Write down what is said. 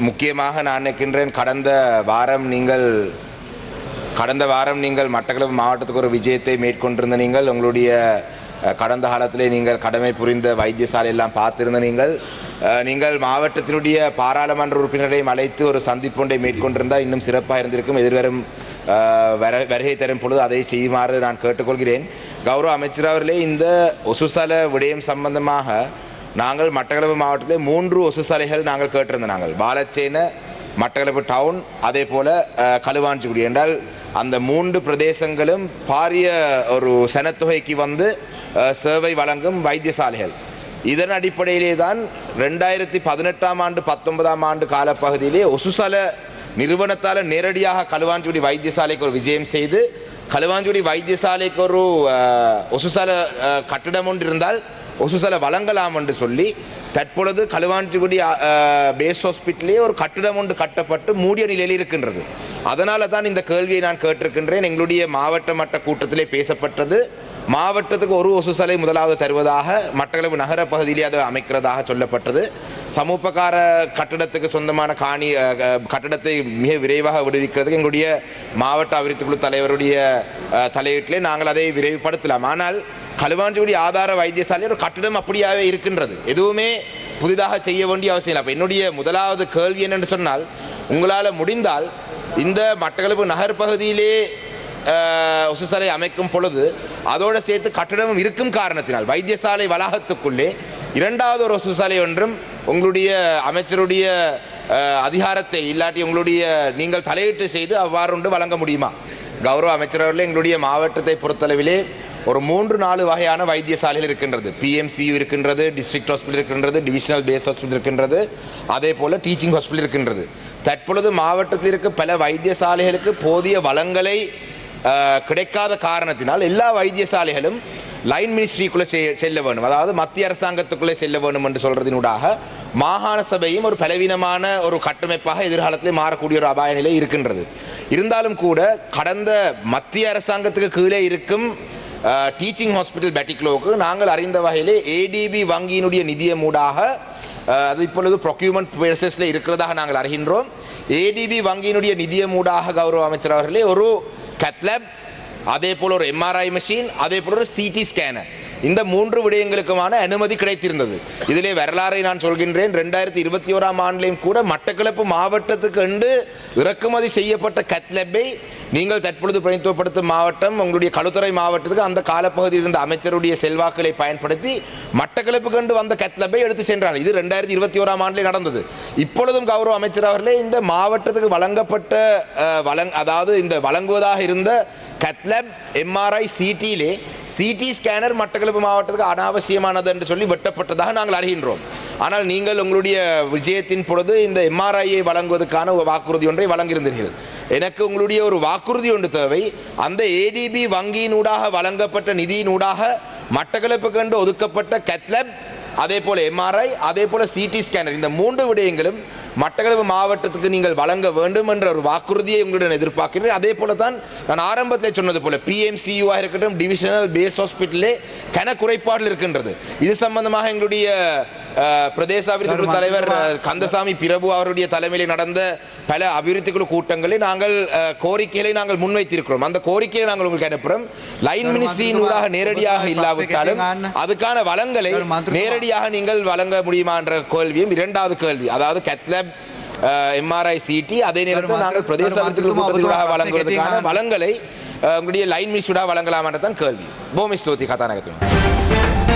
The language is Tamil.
முக்கியமாக நான் நினைக்கின்றேன் கடந்த வாரம் நீங்கள் மட்டக்களப்பு மாவட்டத்துக்கு ஒரு விஜயத்தை மேற்கொண்டிருந்த நீங்கள் உங்களுடைய கடந்த காலத்திலே நீங்கள் கடமை புரிந்த வைத்தியசாலை எல்லாம் பார்த்திருந்த நீங்கள் மாவட்டத்தினுடைய பாராளுமன்ற உறுப்பினரையும் அழைத்து ஒரு சந்திப்பு ஒன்றை மேற்கொண்டிருந்தால் இன்னும் சிறப்பாக இருந்திருக்கும். எதிர்வரும் வருகை தரும் பொழுது அதை செய்யுமாறு நான் கேட்டுக்கொள்கிறேன். கௌரவ அமைச்சர் அவர்களே, இந்த ஒசுசல விடயம் சம்பந்தமாக நாங்கள் மட்டக்களப்பு மாவட்டத்திலே 3 ஒசுசாலைகள் நாங்கள் கேட்டிருந்தோம். நாங்கள் பாலச்சேன, மட்டக்களப்பு டவுன், அதே போல களுவாஞ்சிக்குடி என்றால் அந்த 3 பிரதேசங்களும் பாரிய ஒரு சனத்தொகைக்கு வந்து சேவை வழங்கும் வைத்தியசாலைகள். இதன் அடிப்படையிலே தான் 2018ஆம் ஆண்டு 19ஆம் ஆண்டு காலப்பகுதியிலே ஒசுசல நிறுவனத்தால் நேரடியாக களுவாஞ்சிக்குடி வைத்தியசாலைக்கு ஒரு விஜயம் செய்து களுவாஞ்சிக்குடி வைத்தியசாலைக்கு ஒரு ஒசுசல கட்டிடம் ஒன்று இருந்தால் ஒசுசல வழங்கலாம் என்று சொல்லி தற்பொழுது களுவாஞ்சிக்குடி பேஸ் ஹாஸ்பிட்டலே ஒரு கட்டிடம் ஒன்று கட்டப்பட்டு மூடிய நிலையில் இருக்கின்றது. அதனால தான் இந்த கேள்வியை நான் கேட்டிருக்கின்றேன். எங்களுடைய மாவட்ட மட்ட கூட்டத்திலே பேசப்பட்டது, மாவட்டத்துக்கு ஒரு ஒசுசலை முதலாவது தருவதாக, மட்டக்களப்பு நகர பகுதியிலே அது அமைக்கிறதாக சொல்லப்பட்டது. சமூகக்கார கட்டிடத்துக்கு சொந்தமான கட்டிடத்தை மிக விரைவாக விடுவிக்கிறதுக்கு எங்களுடைய மாவட்ட அபிவிருத்தி குழு தலைவருடைய தலையீட்டிலே நாங்கள் அதை விரைவுபடுத்தலாம். ஆனால் களுவாஞ்சிக்குடி ஆதார வைத்தியசாலை ஒரு கட்டிடம் அப்படியாவே இருக்கின்றது. எதுவுமே புதிதாக செய்ய வேண்டிய அவசியம் இல்லை. அப்போ என்னுடைய முதலாவது கேள்வி என்னென்று சொன்னால், உங்களால் முடிந்தால் இந்த மட்டக்களப்பு நகர் பகுதியிலே ஒசுசாலை அமைக்கும் பொழுது அதோடு சேர்த்து கட்டிடமும் இருக்கும் காரணத்தினால் வைத்தியசாலை வளாகத்துக்குள்ளே 2வது ஒரு ஒசுசாலை ஒன்றும் உங்களுடைய அமைச்சருடைய அதிகாரத்தை இல்லாட்டி உங்களுடைய நீங்கள் தலையீட்டு செய்து அவ்வாறு ஒன்று வழங்க முடியுமா? கௌரவ அமைச்சர் அவர்களே, எங்களுடைய மாவட்டத்தை பொறுத்தளவிலே ஒரு 3-4 வகையான வைத்தியசாலைகள் இருக்கின்றது. PMCU இருக்கின்றது, டிஸ்ட்ரிக்ட் ஹாஸ்பிட்டல் இருக்கின்றது, டிவிஷனல் பேஸ் ஹாஸ்பிட்டல் இருக்கின்றது, அதே போல டீச்சிங் ஹாஸ்பிட்டல் இருக்கின்றது. தற்பொழுது மாவட்டத்தில் இருக்க பல வைத்தியசாலைகளுக்கு போதிய வளங்களை கிடைக்காத காரணத்தினால் எல்லா வைத்தியசாலைகளும் லைன் மினிஸ்ட்ரிக்குள்ளே செல்ல வேண்டும், அதாவது மத்திய அரசாங்கத்துக்குள்ளே செல்ல வேண்டும் என்று சொல்றதினூடாக மாகாண சபையும் ஒரு பலவீனமான ஒரு கட்டமைப்பாக எதிர்காலத்தில் மாறக்கூடிய ஒரு அபாய நிலை இருக்கின்றது. இருந்தாலும் கூட கடந்த மத்திய அரசாங்கத்துக்கு கீழே இருக்கும் டீச்சிங் ஹாஸ்பிட்டல் பெட்டிக்லோவுக்கு நாங்கள் அறிந்த வகையிலே ADB வங்கியினுடைய நிதியமூடாக அது இப்பொழுது ப்ரொக்யூர்மெண்ட் ப்ராசஸ்ல இருக்கிறதாக நாங்கள் அறிகின்றோம். ADB வங்கியினுடைய நிதியமூடாக கௌரவ அமைச்சர் அவர்களே ஒரு கேத்லாப், அதே போல ஒரு MRI மெஷின், அதே போல ஒரு CT ஸ்கேனர், இந்த 3 விடயங்களுக்குமான அனுமதி கிடைத்திருந்தது. இதிலே வரலாறை நான் சொல்கின்றேன். 2021ஆம் ஆண்டிலும் கூட மட்டக்களப்பு மாவட்டத்துக்கு என்று இறக்குமதி செய்யப்பட்ட கேத்லாப்பை நீங்கள் தற்பொழுது பிரதிநிதித்துவப்படுத்தும் மாவட்டம் உங்களுடைய களுத்துறை மாவட்டத்துக்கு அந்த காலப்பகுதியில் இருந்த அமைச்சருடைய செல்வாக்களை பயன்படுத்தி மட்டக்களப்பு கண்டு வந்த கேத்லாப்பை எடுத்து சென்றாங்க. இது 2021ஆம் ஆண்டிலே நடந்தது. இப்பொழுதும் கௌரவ அமைச்சர் அவர்களே, இந்த மாவட்டத்துக்கு வழங்கப்பட்ட அதாவது இந்த வழங்குவதாக இருந்த கேத்லாப், MRI, CTலே CT ஸ்கேனர் மட்டக்களப்பு மாவட்டத்துக்கு அனாவசியமானது என்று சொல்லி வெட்டப்பட்டதாக நாங்கள் அறிகின்றோம். ஆனால் நீங்கள் உங்களுடைய விஜயத்தின் பொழுது இந்த MRIயை வழங்குவதற்கான ஒரு வாக்குறுதி ஒன்றை வழங்கியிருந்தீர்கள். எனக்கு உங்களுடைய ஒரு வாக்குறுதி ஒன்று தேவை. அந்த ADB வங்கியினூடாக வழங்கப்பட்ட நிதியினூடாக மட்டக்களப்பு கண்டு ஒதுக்கப்பட்ட கேத்லாப், அதே போல MRI, அதே போல CT ஸ்கேனர், இந்த 3 விடயங்களும் மட்டக்களப்பு மாவட்டத்துக்கு நீங்கள் வழங்க வேண்டும் என்ற ஒரு வாக்குறுதியை உங்களுடன் எதிர்பார்க்கிறேன். அதே போல தான் நான் ஆரம்பத்தில் சொன்னது போல PMCU இருக்கட்டும், டிவிஷனல் பேஸ் ஹாஸ்பிட்டலே கன குறைபாடு இருக்கின்றது. இது சம்பந்தமாக எங்களுடைய பிரதேச அபிவிருத்தி குழு தலைவர் கந்தசாமி பிரபு அவருடைய தலைமையில் நடந்த பல அபிவிருத்தி குழு கூட்டங்களில் நாங்கள் கோரிக்கைகளை நாங்கள் முன்வைத்திருக்கிறோம். அந்த கோரிக்கையை நாங்கள் உங்களுக்கு அனுப்புறோம். லைன் மினிஸ்ட்ரியின் ஊடாக நேரடியாக இல்லாவிட்டாலும் அதுக்கான வளங்களை நேரடியாக நீங்கள் வழங்க முடியுமா என்ற கேள்வியும் 2வது கேள்வி, அதாவது கேத்லாப், MRI, CT, அதே நேரத்தில் நாங்கள் பிரதேச அபிவிருத்தி குழு கூட்டத்தினூடாக வழங்குவதற்கான வளங்களை உங்களுடைய லைன் மினிஸ்ட்ரியாக வழங்கலாம் என்றதான் கேள்வி. பூமி ஸ்தோதி கதாநாயகத்தின்